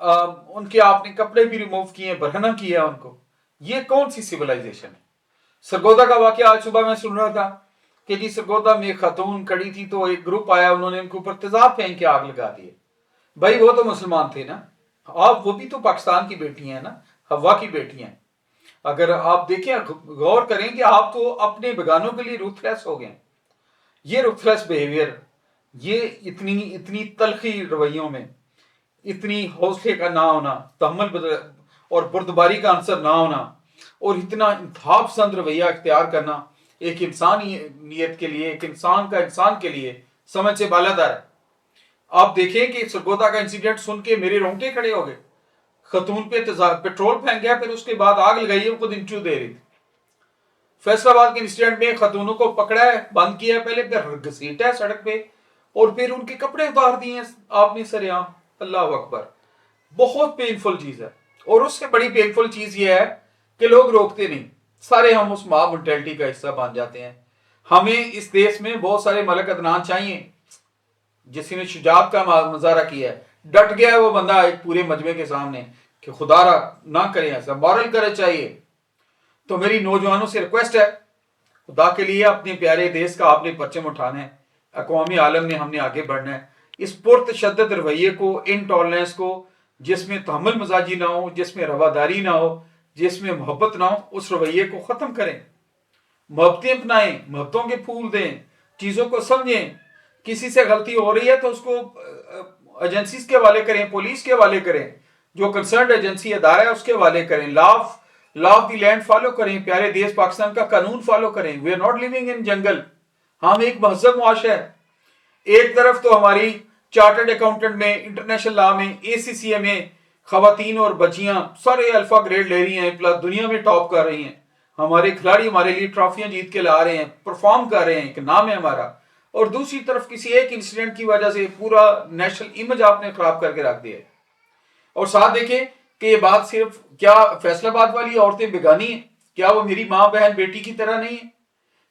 ان کے آپ نے کپڑے بھی ریموو کیے، برہنہ کیا ان کو. یہ کون سی سویلائزیشن ہے؟ سرگودا کا واقعہ آج صبح میں سن رہا تھا کہ جی سرگودا میں ایک خاتون کھڑی تھی تو ایک گروپ آیا، انہوں نے ان کے اوپر تیزاب پھینک کے آگ لگا دی. بھائی وہ تو مسلمان تھے نا، آپ وہ بھی تو پاکستان کی بیٹی ہیں نا، ہوا کی بیٹی ہیں. اگر آپ دیکھیں غور کریں کہ آپ تو اپنے بیگانوں کے لیے روتھلیس ہو گئے. یہ روتھلیس بیہیویئر، یہ اتنی تلخی رویوں میں، اتنی حوصلے کا نہ ہونا، تحمل اور بردباری کا عنصر نہ ہونا، اور اتنا انتہا پسند رویہ اختیار کرنا ایک انسانی نیت کے لیے، ایک انسان کے لیے سمجھ سے بالادر ہے. آپ دیکھیں کہ سرگودا کا انسیڈنٹ سن کے میرے رونگٹے کھڑے ہو گئے. خاتون پہ پیٹرول پھینک گیا، پھر اس کے بعد آگ لگائی ہے، وہ خود انٹرویو دے رہی تھی. فیصل آباد کے انسیڈنٹ میں خاتونوں کو پکڑا ہے، بند کیا ہے، پہلے پھر گھسیٹا ہے سڑک پہ، اور پھر ان کے کپڑے اتار دیے ہیں آپ نے سر عام. اللہ اکبر. بہت پینفل چیز ہے. اور اس سے بڑی پینفل چیز یہ ہے کہ لوگ روکتے نہیں، سارے ہم اس ماب مینٹلٹی کا حصہ بن جاتے ہیں. ہمیں اس دیش میں بہت سارے ملک عدنان چاہیے جس نے شجاعت کا مظاہرہ کیا ہے، ڈٹ گیا ہے وہ بندہ ایک پورے مجمع کے سامنے کہ خدا را نہ کریں، ایسا مورل کرے چاہیے. تو میری نوجوانوں سے ریکویسٹ ہے، خدا کے لیے اپنے پیارے دیش کا آپ نے پرچم اٹھانا ہے، اقوام عالم میں ہم نے آگے بڑھنا ہے. اس پرتشدد رویے کو، انٹالرنس کو، جس میں تحمل مزاجی نہ ہو، جس میں رواداری نہ ہو، جس میں محبت نہ ہو، اس رویے کو ختم کریں. محبتیں اپنائیں، محبتوں کے پھول دیں، چیزوں کو سمجھیں. کسی سے غلطی ہو رہی ہے تو اس کو ایجنسیز کے حوالے کریں، پولیس کے حوالے کریں، جو کنسرنڈ ایجنسی ادارہ ہے اس کے حوالے کریں. Law of the land follow کریں، پیارے دیش پاکستان کا قانون فالو کریں. We are not living in jungle. ہم ایک مہذب معاشرہ ہے. ایک طرف تو ہماری چارٹرڈ اکاؤنٹنٹ میں، انٹرنیشنل لا میں، ACCA میں خواتین اور بچیاں سارے الفا گریڈ لے رہی ہیں، پلس دنیا میں ٹاپ کر رہی ہیں. ہمارے کھلاڑی ہمارے لیے ٹرافیاں جیت کے لا رہے ہیں، پرفارم کر رہے ہیں، ایک نام ہے ہمارا. اور دوسری طرف کسی ایک انسیڈنٹ کی وجہ سے پورا نیشنل امیج آپ نے خراب کر کے رکھ دیا ہے. اور ساتھ دیکھیں کہ یہ بات صرف کیا فیصل آباد والی عورتیں بیگانی ہیں؟ کیا وہ میری ماں بہن بیٹی کی طرح نہیں ہے؟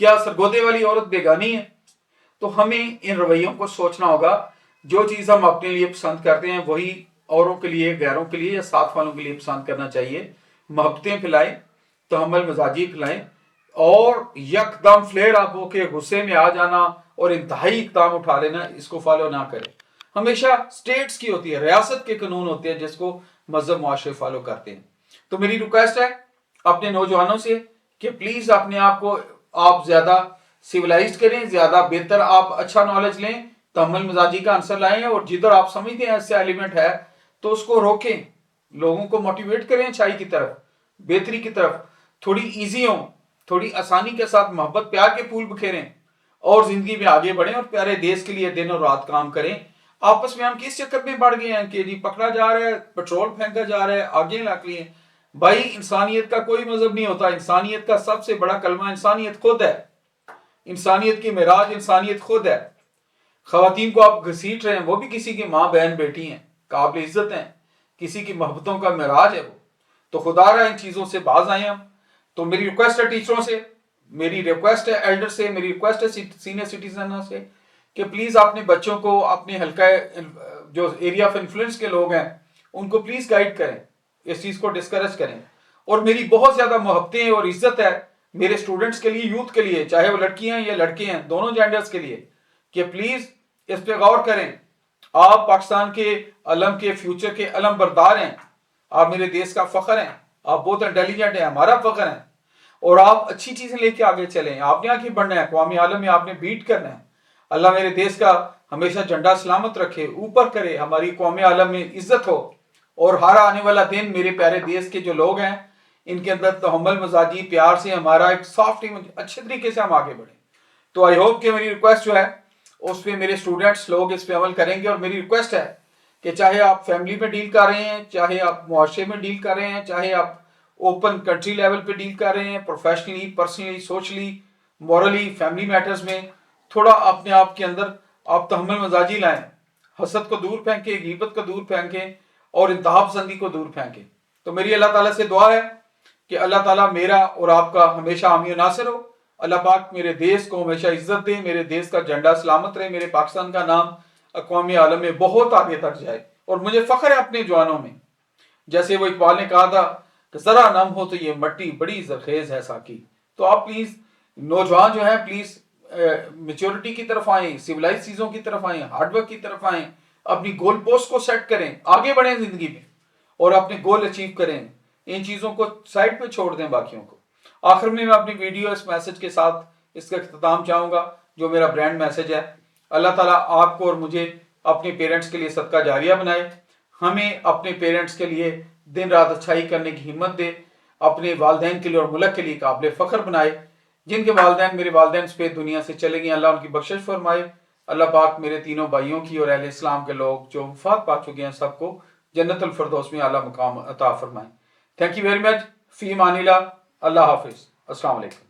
کیا سرگودے والی عورت بیگانی ہے؟ تو ہمیں ان رویوں کو سوچنا ہوگا. جو چیز ہم اپنے لیے پسند کرتے ہیں وہی اوروں کے لیے، غیروں کے لیے یا ساتھ والوں کے لیے پسند کرنا چاہیے. محبتیں پھیلائیں، تحمل مزاجی پھیلائیں، اور یکدم فلیئر اپ ہو کے غصے میں آ جانا اور انتہائی اقدام اٹھا لینا، اس کو فالو نہ کریں. ہمیشہ سٹیٹس کی ہوتی ہے، ریاست کے قانون ہوتے ہیں جس کو مذہب معاشرے فالو کرتے ہیں. تو میری ریکویسٹ ہے اپنے نوجوانوں سے کہ پلیز اپنے آپ کو آپ زیادہ سیولائزڈ کریں، زیادہ بہتر آپ اچھا نالج لیں، تحمل مزاجی کا عنصر لائیں، اور جدھر آپ سمجھتے ہیں ایسے ایلیمنٹ ہے تو اس کو روکیں. لوگوں کو موٹیویٹ کریں اچھائی کی طرف، بہتری کی طرف. تھوڑی ایزی ہوں، تھوڑی آسانی کے ساتھ محبت پیار کے پھول بکھیریں اور زندگی میں آگے بڑھیں اور پیارے دیش کے لیے دن اور رات کام کریں. آپس میں ہم کس چکر میں بڑھ گئے ہیں کہ جی پکڑا جا رہا ہے، پیٹرول پھینکا جا رہا ہے، آگے لگ لی ہیں. بھائی انسانیت کا کوئی مذہب نہیں ہوتا. انسانیت کا سب سے بڑا کلمہ انسانیت خود ہے. انسانیت کی معراج انسانیت خود ہے. خواتین کو آپ گھسیٹ رہے ہیں، وہ بھی کسی کی ماں بہن بیٹی ہیں، قابل عزت ہیں، کسی کی محبتوں کا معراج ہے وہ. تو خدا رہا ان چیزوں سے باز آئیں ہم. تو میری ریکویسٹ ہے ٹیچروں سے، میری ریکویسٹ ہے ایلڈر سے، میری ریکویسٹ ہے سینئر سٹیزنوں سے کہ پلیز اپنے بچوں کو اپنے حلقہ جو ایریا آف انفلوئنس کے لوگ ہیں ان کو پلیز گائیڈ کریں، اس چیز کو ڈسکریج کریں. اور میری بہت زیادہ محبتیں اور عزت ہے میرے اسٹوڈنٹس کے لیے، یوتھ کے لیے، چاہے وہ لڑکیاں ہیں یا لڑکے ہیں، دونوں جینڈرز کے لیے، کہ پلیز اس پہ غور کریں. آپ پاکستان کے علم کے، فیوچر کے علم بردار ہیں. آپ میرے دیش کا فخر ہیں. آپ بہت انٹیلیجنٹ ہیں، ہمارا فخر ہیں. اور آپ اچھی چیزیں لے کے آگے چلیں. آپ نے آگے بڑھنا ہے، اقوام عالم میں آپ نے بیٹ کرنا ہے. اللہ میرے دیش کا ہمیشہ جھنڈا سلامت رکھے، اوپر کرے، ہماری قوم عالم میں عزت ہو. اور ہر آنے والا دن میرے پیارے دیش کے جو لوگ ہیں ان کے اندر تحمل مزاجی پیار سے ہمارا ایک سافٹ اچھے طریقے سے ہم آگے بڑھیں. تو آئی ہوپ کہ میری ریکویسٹ جو ہے اس پہ میرے اسٹوڈنٹس لوگ اس پہ عمل کریں گے. اور میری ریکویسٹ ہے کہ چاہے آپ فیملی میں ڈیل کر رہے ہیں، چاہے آپ معاشرے میں ڈیل کر رہے ہیں، چاہے آپ اوپن کنٹری لیول پہ ڈیل کر رہے ہیں، professionally, personally, socially, morally, family matters میں، تھوڑا اپنے آپ کے اندر آپ تحمل مزاجی لائیں. حسد کو دور پھینکیں، غیبت کو دور پھینکیں، اور انتہا پسندی کو دور پھینکیں. تو میری اللہ تعالیٰ سے دعا ہے کہ اللہ تعالیٰ میرا اور آپ کا ہمیشہ حامی و ناصر ہو. اللہ پاک میرے دیش کو ہمیشہ عزت دے، میرے دیش کا جھنڈا سلامت رہے، میرے پاکستان کا نام اقوام عالم میں بہت آگے تک جائے. اور مجھے فخر ہے اپنے جوانوں میں. جیسے وہ اقبال نے کہا تھا کہ ذرا نم ہو تو یہ مٹی بڑی زرخیز ہے ساکی. تو آپ پلیز نوجوان جو ہیں پلیز میچورٹی کی طرف آئیں, سویلائز چیزوں کی طرف آئیں, ہارڈ ورک کی طرف آئیں, اپنی گول پوسٹ کو سیٹ کریں, آگے بڑھیں زندگی میں اور اپنے گول اچیو کریں. ان چیزوں کو سائڈ پہ چھوڑ دیں باقیوں کو. آخر میں اپنی ویڈیو اس میسج کے ساتھ اس کا اختتام چاہوں گا جو میرا برانڈ میسج ہے. اللہ تعالیٰ آپ کو اور مجھے اپنے پیرنٹس کے لیے صدقہ جاریہ بنائے, ہمیں اپنے پیرنٹس کے لیے دن رات اچھائی کرنے کی ہمت دے, اپنے والدین کے لیے اور ملک کے لیے قابل فخر بنائے. جن کے والدین میرے والدین پہ دنیا سے چلے گئے, اللہ ان کی بخشش فرمائے. اللہ پاک میرے تینوں بھائیوں کی اور اہل اسلام کے لوگ جو وفات پا چکے ہیں سب کو جنت الفردوس میں اعلیٰ مقام عطا فرمائے. Thank you very much. فی امان اللہ. اللہ حافظ. السلام علیکم.